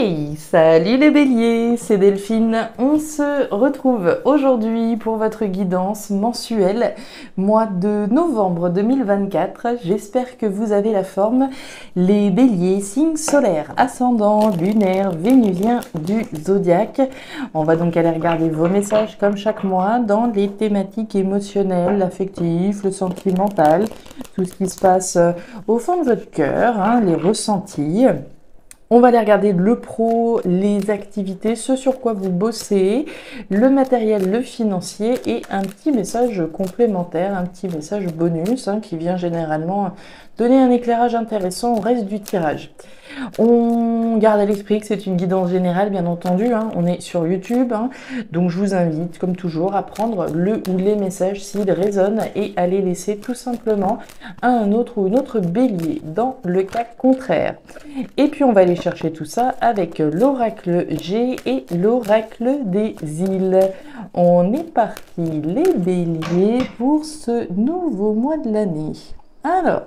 Hey, salut les béliers, c'est Delphine. On se retrouve aujourd'hui pour votre guidance mensuelle, mois de novembre 2024. J'espère que vous avez la forme. Les béliers, signe solaire, ascendant, lunaire, vénusien du zodiaque. On va donc aller regarder vos messages comme chaque mois dans les thématiques émotionnelles, affectives, le sentimental, tout ce qui se passe au fond de votre cœur, les ressentis. On va aller regarder le pro, les activités, ce sur quoi vous bossez, le matériel, le financier et un petit message complémentaire, un petit message bonus qui vient généralement donner un éclairage intéressant au reste du tirage. On garde à l'esprit que c'est une guidance générale, bien entendu. On est sur YouTube, donc je vous invite, comme toujours, à prendre le ou les messages s'ils résonnent et à les laisser tout simplement à un autre ou une autre bélier dans le cas contraire. Et puis on va aller chercher tout ça avec l'oracle G et l'oracle des îles. On est parti, les béliers, pour ce nouveau mois de l'année. Alors,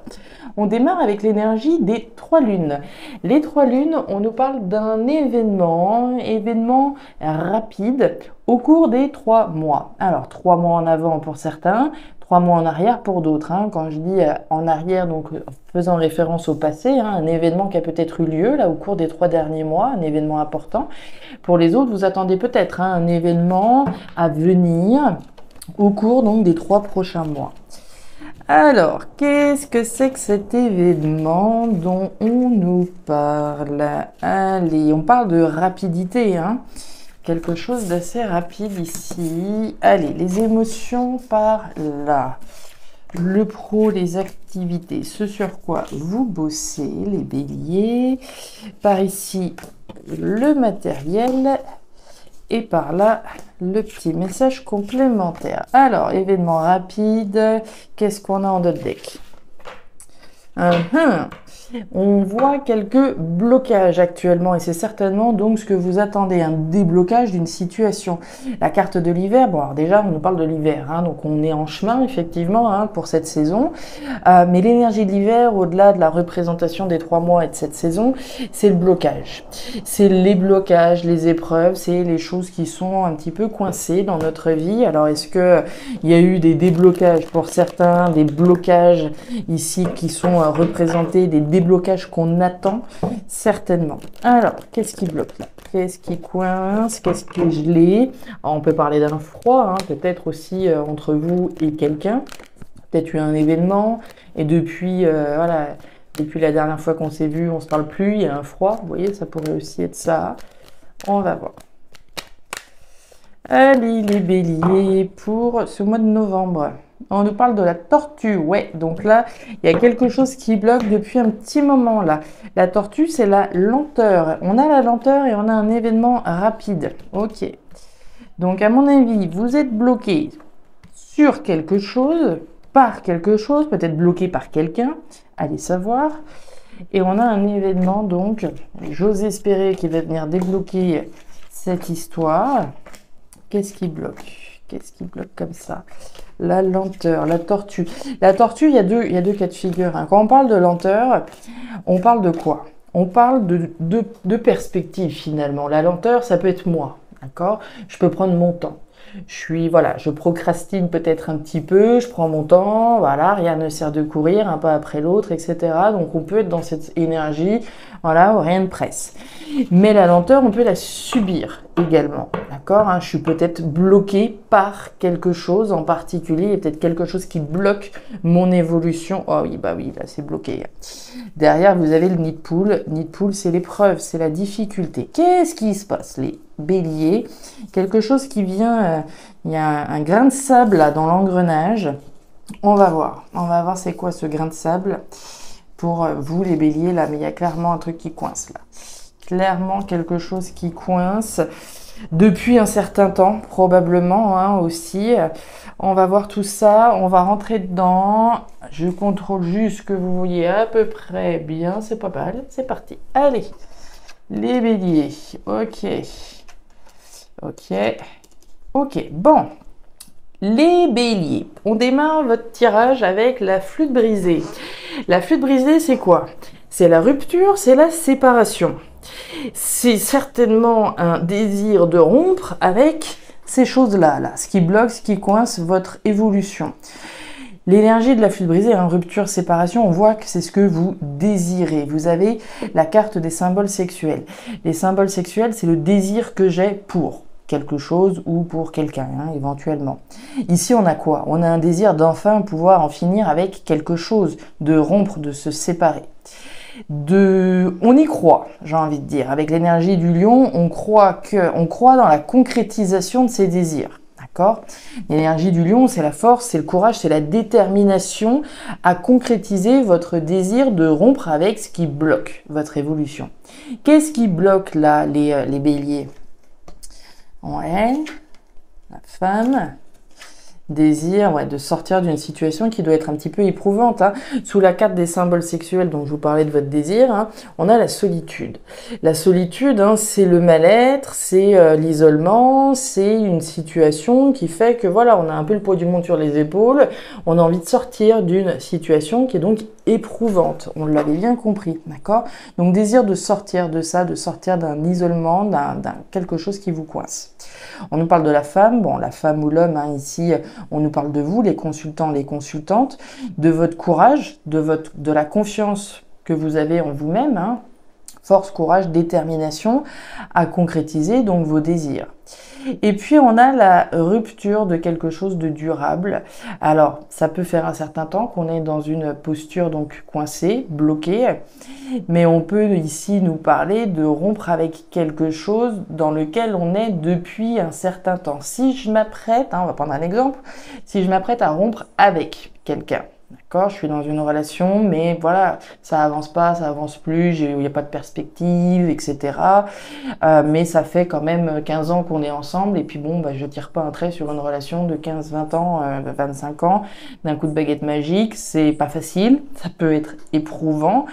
on démarre avec l'énergie des 3 lunes. Les 3 lunes, on nous parle d'un événement rapide au cours des 3 mois. Alors, 3 mois en avant pour certains, 3 mois en arrière pour d'autres. Quand je dis en arrière, donc faisant référence au passé, un événement qui a peut-être eu lieu là au cours des 3 derniers mois, un événement important. Pour les autres, vous attendez peut-être un événement à venir au cours donc des 3 prochains mois. Alors, qu'est-ce que c'est que cet événement dont on nous parle? Allez, on parle de rapidité, quelque chose d'assez rapide ici. Allez, les émotions par là. Le pro, les activités, ce sur quoi vous bossez, les béliers. Par ici, le matériel. Et par là, le petit message complémentaire. Alors, événement rapide, qu'est-ce qu'on a en notre deck? On voit quelques blocages actuellement et c'est certainement donc ce que vous attendez, un déblocage d'une situation. La carte de l'hiver, bon alors déjà on nous parle de l'hiver, donc on est en chemin effectivement pour cette saison, mais l'énergie de l'hiver, au-delà de la représentation des 3 mois et de cette saison, c'est le blocage. C'est les blocages, les épreuves, c'est les choses qui sont un petit peu coincées dans notre vie. Alors est-ce que il y a eu des déblocages pour certains, des blocages ici qui sont représentés, des déblocages qu'on attend? Certainement. Alors, qu'est-ce qui bloque là? Qu'est-ce qui coince? Qu'est-ce qui est gelé? Alors, on peut parler d'un froid, peut-être aussi entre vous et quelqu'un. Peut-être eu un événement et depuis, depuis la dernière fois qu'on s'est vu, on se parle plus, il y a un froid. Vous voyez, ça pourrait aussi être ça. On va voir. Allez, les béliers, pour ce mois de novembre. On nous parle de la tortue, ouais, donc là, il y a quelque chose qui bloque depuis un petit moment là. La tortue, c'est la lenteur. On a la lenteur et on a un événement rapide. Ok. Donc, à mon avis, vous êtes bloqué sur quelque chose, par quelque chose, peut-être bloqué par quelqu'un, allez savoir. Et on a un événement, donc, j'ose espérer qu'il va venir débloquer cette histoire. Qu'est-ce qui bloque? Qu'est-ce qui bloque comme ça? La lenteur, la tortue. La tortue, il y a deux cas de figure. Quand on parle de lenteur, on parle de quoi? On parle de perspective finalement. La lenteur, ça peut être moi, d'accord? Je peux prendre mon temps. Je procrastine peut-être un petit peu, je prends mon temps, rien ne sert de courir un pas après l'autre, etc. Donc on peut être dans cette énergie, où rien ne presse. Mais la lenteur, on peut la subir également, d'accord? Je suis peut-être bloqué par quelque chose en particulier, il y a peut-être quelque chose qui bloque mon évolution. Oh oui, là c'est bloqué. Derrière, vous avez le nid de poule. Nid de poule, c'est l'épreuve, c'est la difficulté. Qu'est-ce qui se passe, les béliers? Quelque chose qui vient, il y a un grain de sable là dans l'engrenage. On va voir c'est quoi ce grain de sable pour vous les béliers là, mais il y a clairement un truc qui coince là. Clairement quelque chose qui coince depuis un certain temps, probablement aussi. On va voir tout ça, on va rentrer dedans. Je contrôle juste que vous voyez à peu près bien, c'est pas mal, c'est parti. Allez, les béliers, ok, bon. Les béliers, on démarre votre tirage avec la flûte brisée. La flûte brisée, c'est quoi? C'est la rupture, c'est la séparation. C'est certainement un désir de rompre avec ces choses-là, là, ce qui bloque, ce qui coince votre évolution. L'énergie de la flûte brisée, rupture, séparation, on voit que c'est ce que vous désirez. Vous avez la carte des symboles sexuels. Les symboles sexuels, c'est le désir que j'ai pour quelque chose ou pour quelqu'un, éventuellement. Ici, on a quoi? On a un désir d'enfin pouvoir en finir avec quelque chose, de rompre, de se séparer. On y croit, j'ai envie de dire. Avec l'énergie du lion, on croit dans la concrétisation de ses désirs. D'accord? L'énergie du lion, c'est la force, c'est le courage, c'est la détermination à concrétiser votre désir de rompre avec ce qui bloque votre évolution. Qu'est-ce qui bloque là les béliers? Ouais, la femme. Désir de sortir d'une situation qui doit être un petit peu éprouvante. Sous la carte des symboles sexuels dont je vous parlais de votre désir, on a la solitude. La solitude, c'est le mal-être, c'est l'isolement, c'est une situation qui fait que voilà, on a un peu le poids du monde sur les épaules, on a envie de sortir d'une situation qui est donc éprouvante. On l'avait bien compris, d'accord? Donc désir de sortir de ça, de sortir d'un isolement, d'un quelque chose qui vous coince. On nous parle de la femme, bon, la femme ou l'homme, ici, on nous parle de vous, les consultants, les consultantes, de votre courage, de la confiance que vous avez en vous-même, force, courage, détermination à concrétiser donc vos désirs. Et puis on a la rupture de quelque chose de durable. Alors ça peut faire un certain temps qu'on est dans une posture donc coincée, bloquée, mais on peut ici nous parler de rompre avec quelque chose dans lequel on est depuis un certain temps. Si je m'apprête, on va prendre un exemple, si je m'apprête à rompre avec quelqu'un, d'accord, je suis dans une relation, mais voilà, ça avance pas, ça avance plus, il n'y a pas de perspective, etc. Mais ça fait quand même 15 ans qu'on est ensemble, et puis bon, je tire pas un trait sur une relation de 15, 20 ans, 25 ans, d'un coup de baguette magique, c'est pas facile, ça peut être éprouvant,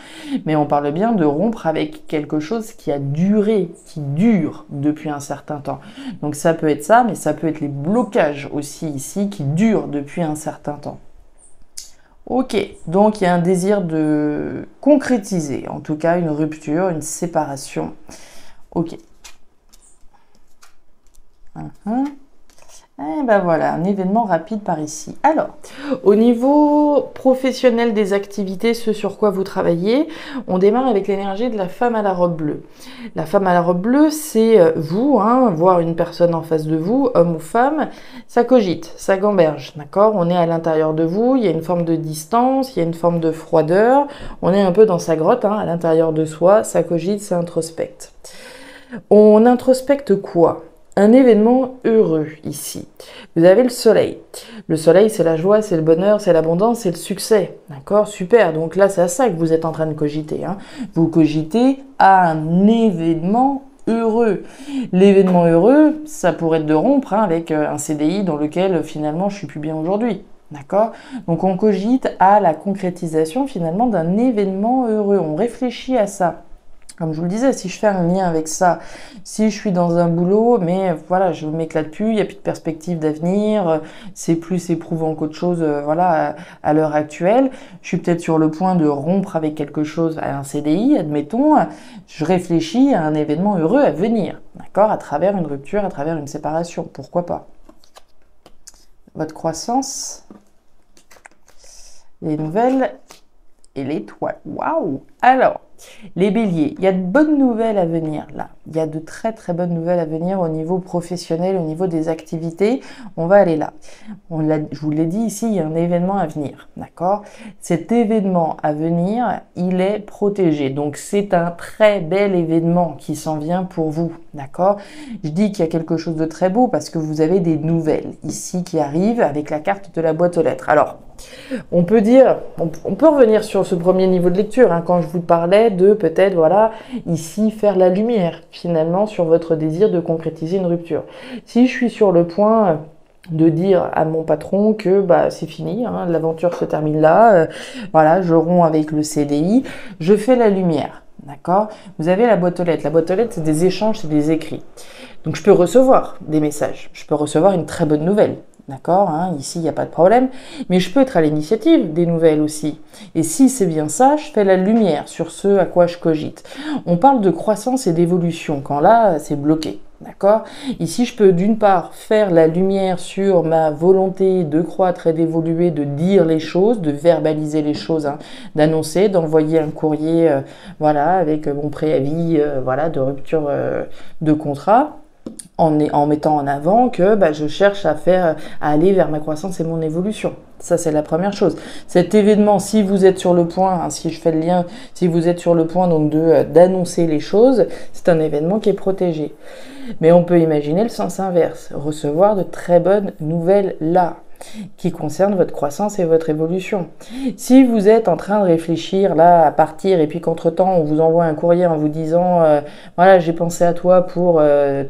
mais on parle bien de rompre avec quelque chose qui a duré, qui dure depuis un certain temps. Donc ça peut être ça, mais ça peut être les blocages aussi ici qui durent depuis un certain temps. Ok, donc il y a un désir de concrétiser, en tout cas une rupture, une séparation. Ok. Et ben voilà, un événement rapide par ici. Alors, au niveau professionnel des activités, ce sur quoi vous travaillez, on démarre avec l'énergie de la femme à la robe bleue. La femme à la robe bleue, c'est vous, voire une personne en face de vous, homme ou femme, ça cogite, ça gamberge, d'accord? On est à l'intérieur de vous, il y a une forme de distance, il y a une forme de froideur, on est un peu dans sa grotte, à l'intérieur de soi, ça cogite, ça introspecte. On introspecte quoi? Un événement heureux ici. Vous avez le soleil. Le soleil, c'est la joie, c'est le bonheur, c'est l'abondance, c'est le succès. D'accord? Super. Donc là, c'est à ça que vous êtes en train de cogiter. Vous cogitez à un événement heureux. L'événement heureux, ça pourrait être de rompre avec un CDI dans lequel finalement je suis plus bien aujourd'hui. D'accord? Donc on cogite à la concrétisation finalement d'un événement heureux. On réfléchit à ça. Comme je vous le disais, si je fais un lien avec ça, si je suis dans un boulot, mais voilà, je ne m'éclate plus, il n'y a plus de perspective d'avenir, c'est plus éprouvant qu'autre chose, voilà, à l'heure actuelle. Je suis peut-être sur le point de rompre avec quelque chose, à un CDI, admettons. Je réfléchis à un événement heureux à venir, d'accord, à travers une rupture, à travers une séparation, pourquoi pas. Votre croissance, les nouvelles et l'étoile. Waouh! Alors, les béliers, il y a de bonnes nouvelles à venir là. Il y a de très très bonnes nouvelles à venir au niveau professionnel, au niveau des activités. On va aller là. Je vous l'ai dit ici, il y a un événement à venir, d'accord? Cet événement à venir, il est protégé. Donc c'est un très bel événement qui s'en vient pour vous, d'accord? Je dis qu'il y a quelque chose de très beau parce que vous avez des nouvelles ici qui arrivent avec la carte de la boîte aux lettres. Alors, on peut dire, on peut revenir sur ce premier niveau de lecture, quand je vous parlais de peut-être, voilà, ici faire la lumière finalement sur votre désir de concrétiser une rupture. Si je suis sur le point de dire à mon patron que c'est fini, l'aventure se termine là, voilà, je romps avec le CDI, je fais la lumière, d'accord? Vous avez la boîte aux lettres. La boîte aux lettres, c'est des échanges, c'est des écrits. Donc je peux recevoir des messages, je peux recevoir une très bonne nouvelle. D'accord, hein, ici, il n'y a pas de problème. Mais je peux être à l'initiative des nouvelles aussi. Et si c'est bien ça, je fais la lumière sur ce à quoi je cogite. On parle de croissance et d'évolution, quand là, c'est bloqué. D'accord? Ici, je peux d'une part faire la lumière sur ma volonté de croître et d'évoluer, de dire les choses, de verbaliser les choses, hein, d'annoncer, d'envoyer un courrier, voilà, avec mon préavis, voilà, de rupture de contrat. En mettant en avant que je cherche à aller vers ma croissance et mon évolution. Ça, c'est la première chose. Cet événement, si vous êtes sur le point, hein, si je fais le lien, si vous êtes sur le point donc d'annoncer les choses, c'est un événement qui est protégé. Mais on peut imaginer le sens inverse, recevoir de très bonnes nouvelles là, qui concernent votre croissance et votre évolution. Si vous êtes en train de réfléchir là à partir et puis qu'entre-temps on vous envoie un courrier en vous disant voilà, j'ai pensé à toi pour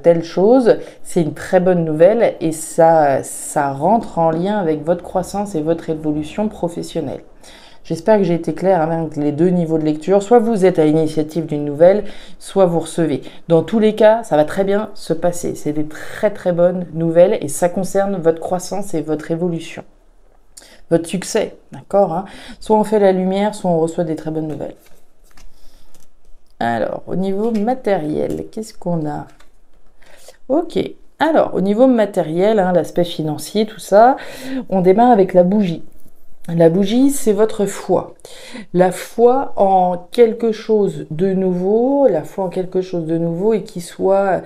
telle chose, c'est une très bonne nouvelle et ça rentre en lien avec votre croissance et votre évolution professionnelle. J'espère que j'ai été claire avec les deux niveaux de lecture. Soit vous êtes à l'initiative d'une nouvelle, soit vous recevez. Dans tous les cas, ça va très bien se passer. C'est des très très bonnes nouvelles et ça concerne votre croissance et votre évolution. Votre succès, d'accord, hein. Soit on fait la lumière, soit on reçoit des très bonnes nouvelles. Alors, au niveau matériel, qu'est-ce qu'on a? Ok. Alors, au niveau matériel, hein, l'aspect financier, tout ça, on démarre avec la bougie. La bougie, c'est votre foi. La foi en quelque chose de nouveau, la foi en quelque chose de nouveau et qui soit,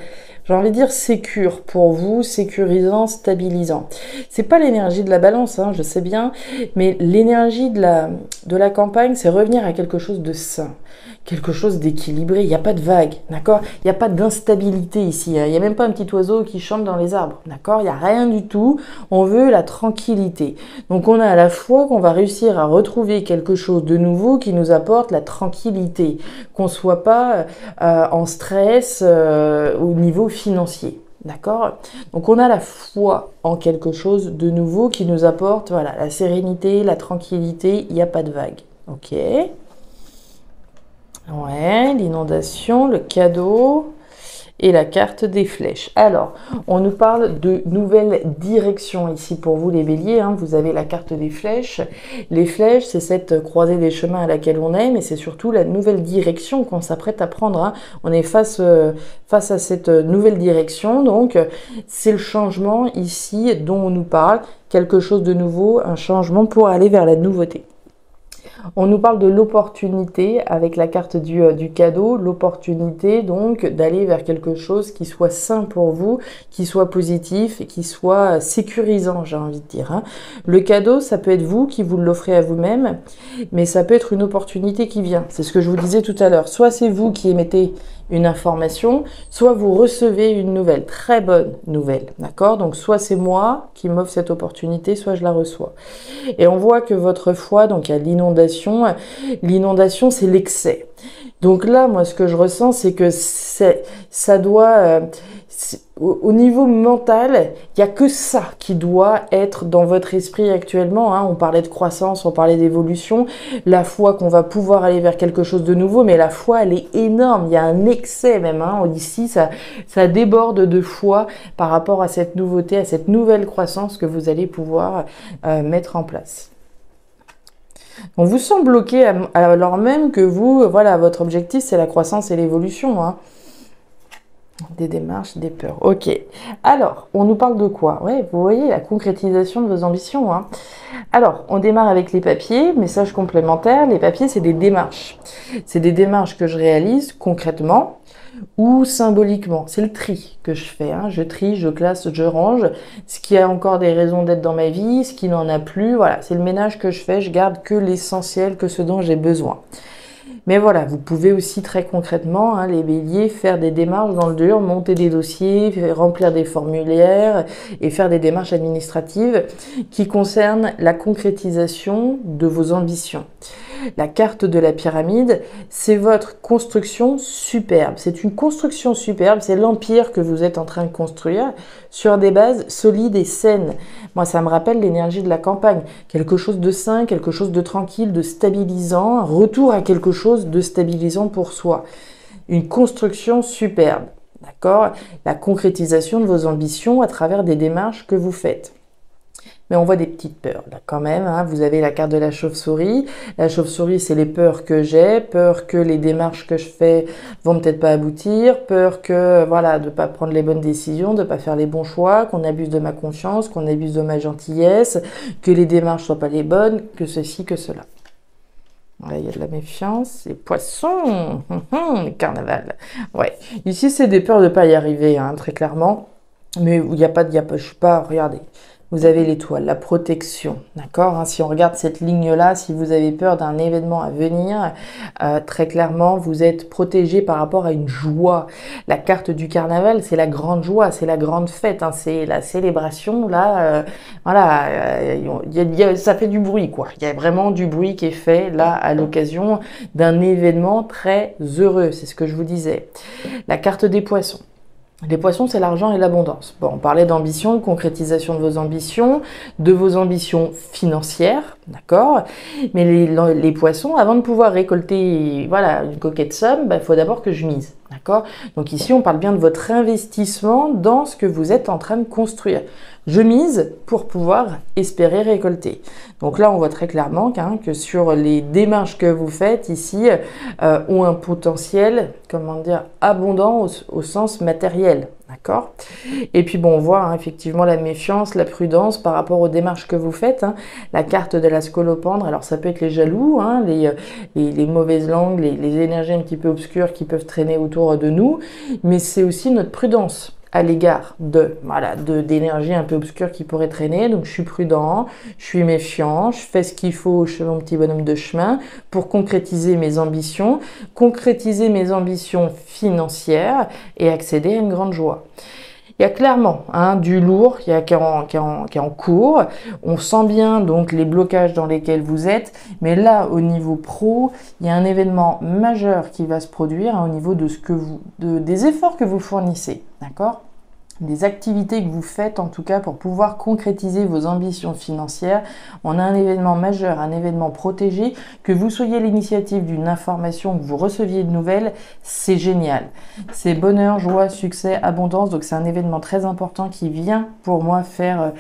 j'ai envie de dire, sécure pour vous, sécurisant, stabilisant. C'est pas l'énergie de la balance, hein, je sais bien, mais l'énergie de la campagne, c'est revenir à quelque chose de sain, quelque chose d'équilibré. Il n'y a pas de vague, d'accord? Il n'y a pas d'instabilité ici. Hein. Il n'y a même pas un petit oiseau qui chante dans les arbres, d'accord? Il n'y a rien du tout. On veut la tranquillité. Donc on a à la fois qu'on va réussir à retrouver quelque chose de nouveau qui nous apporte la tranquillité, qu'on soit pas en stress au niveau financier. D'accord? Donc on a la foi en quelque chose de nouveau qui nous apporte voilà, la sérénité, la tranquillité, il n'y a pas de vague. Ok? Ouais, l'inondation, le cadeau et la carte des flèches. Alors, on nous parle de nouvelles directions ici pour vous les béliers. Hein. Vous avez la carte des flèches. Les flèches, c'est cette croisée des chemins à laquelle on est, mais c'est surtout la nouvelle direction qu'on s'apprête à prendre. Hein. On est face à cette nouvelle direction. Donc, c'est le changement ici dont on nous parle. Quelque chose de nouveau, un changement pour aller vers la nouveauté. On nous parle de l'opportunité avec la carte du cadeau, l'opportunité donc d'aller vers quelque chose qui soit sain pour vous, qui soit positif et qui soit sécurisant, j'ai envie de dire. Hein. Le cadeau, ça peut être vous qui vous l'offrez à vous-même, mais ça peut être une opportunité qui vient. C'est ce que je vous disais tout à l'heure. Soit c'est vous qui émettez une information, soit vous recevez une nouvelle, très bonne nouvelle, d'accord? Donc soit c'est moi qui m'offre cette opportunité, soit je la reçois. Et on voit que votre foi, donc il y a l'inondation, c'est l'excès. Donc là, moi, ce que je ressens, c'est que ça doit, au niveau mental, il n'y a que ça qui doit être dans votre esprit actuellement. Hein. On parlait de croissance, on parlait d'évolution, la foi qu'on va pouvoir aller vers quelque chose de nouveau, mais la foi, elle est énorme. Il y a un excès même. Hein. Ici, ça déborde de foi par rapport à cette nouveauté, à cette nouvelle croissance que vous allez pouvoir mettre en place. On vous sent bloqué alors même que vous, voilà, votre objectif, c'est la croissance et l'évolution. Hein. Des démarches, des peurs. Ok. Alors, on nous parle de quoi? Ouais, vous voyez, la concrétisation de vos ambitions. Hein. Alors, on démarre avec les papiers. Message complémentaire. Les papiers, c'est des démarches. C'est des démarches que je réalise concrètement ou symboliquement. C'est le tri que je fais. Hein. Je trie, je classe, je range. Ce qui a encore des raisons d'être dans ma vie, ce qui n'en a plus. Voilà, c'est le ménage que je fais. Je garde que l'essentiel, que ce dont j'ai besoin. Mais voilà, vous pouvez aussi très concrètement, hein, les béliers, faire des démarches dans le dur, monter des dossiers, remplir des formulaires et faire des démarches administratives qui concernent la concrétisation de vos ambitions. La carte de la pyramide, c'est votre construction superbe. C'est une construction superbe, c'est l'empire que vous êtes en train de construire sur des bases solides et saines. Moi, ça me rappelle l'énergie de la campagne. Quelque chose de sain, quelque chose de tranquille, de stabilisant, un retour à quelque chose de stabilisant pour soi. Une construction superbe, d'accord? La concrétisation de vos ambitions à travers des démarches que vous faites. Mais on voit des petites peurs là quand même, hein. Vous avez la carte de la chauve-souris. La chauve-souris, c'est les peurs que j'ai, peur que les démarches que je fais vont peut-être pas aboutir, peur que voilà, de pas prendre les bonnes décisions, de pas faire les bons choix, qu'on abuse de ma confiance, qu'on abuse de ma gentillesse, que les démarches soient pas les bonnes, que ceci, que cela. Là, il y a de la méfiance, les poissons, le carnaval. Ouais, ici c'est des peurs de pas y arriver, hein, très clairement. Mais il n'y a pas, je suis pas, regardez. Vous avez l'étoile, la protection, d'accord, hein. Si on regarde cette ligne-là, si vous avez peur d'un événement à venir, très clairement, vous êtes protégé par rapport à une joie. La carte du carnaval, c'est la grande joie, c'est la grande fête, hein, c'est la célébration. Là, voilà, ça fait du bruit, quoi. Il y a vraiment du bruit qui est fait là à l'occasion d'un événement très heureux. C'est ce que je vous disais. La carte des poissons. Les poissons, c'est l'argent et l'abondance. Bon, on parlait d'ambition, de concrétisation de vos ambitions financières, d'accord. Mais les poissons, avant de pouvoir récolter, voilà, une coquette somme, il faut d'abord que je mise, d'accord. Donc ici, on parle bien de votre investissement dans ce que vous êtes en train de construire. Je mise pour pouvoir espérer récolter. Donc là, on voit très clairement que sur les démarches que vous faites ici, ont un potentiel, comment dire, abondant au sens matériel. D'accord. Et puis bon, on voit effectivement la méfiance, la prudence par rapport aux démarches que vous faites. La carte de la scolopendre, alors ça peut être les jaloux, les mauvaises langues, les énergies un petit peu obscures qui peuvent traîner autour de nous, mais c'est aussi notre prudence à l'égard d'énergie un peu obscure qui pourrait traîner. Donc je suis prudent, je suis méfiant, je fais ce qu'il faut, je suis mon petit bonhomme de chemin pour concrétiser mes ambitions financières et accéder à une grande joie. Il y a clairement du lourd qui est en cours. On sent bien donc les blocages dans lesquels vous êtes. Mais là, au niveau pro, il y a un événement majeur qui va se produire au niveau de des efforts que vous fournissez. D'accord ? Des activités que vous faites en tout cas pour pouvoir concrétiser vos ambitions financières. On a un événement majeur, un événement protégé, que vous soyez l'initiative d'une information, que vous receviez de nouvelles, c'est génial. C'est bonheur, joie, succès, abondance, donc c'est un événement très important qui vient pour moi faire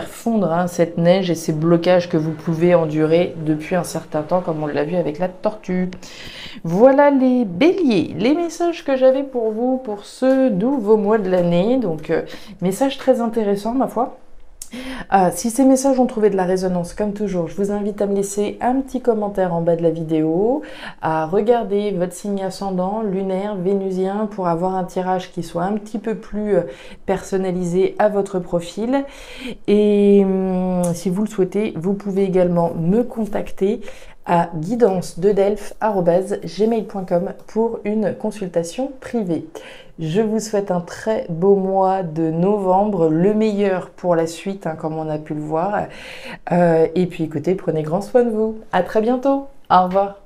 fondre cette neige et ces blocages que vous pouvez endurer depuis un certain temps, comme on l'a vu avec la tortue. Voilà les béliers, les messages que j'avais pour vous pour ce nouveau mois de l'année. Donc, message très intéressant, ma foi. Si ces messages ont trouvé de la résonance, comme toujours, je vous invite à me laisser un petit commentaire en bas de la vidéo, à regarder votre signe ascendant, lunaire, vénusien, pour avoir un tirage qui soit un petit peu plus personnalisé à votre profil. Et si vous le souhaitez, vous pouvez également me contacter à guidance-delphes@gmail.com pour une consultation privée. Je vous souhaite un très beau mois de novembre, le meilleur pour la suite, comme on a pu le voir. Et puis écoutez, prenez grand soin de vous. À très bientôt. Au revoir.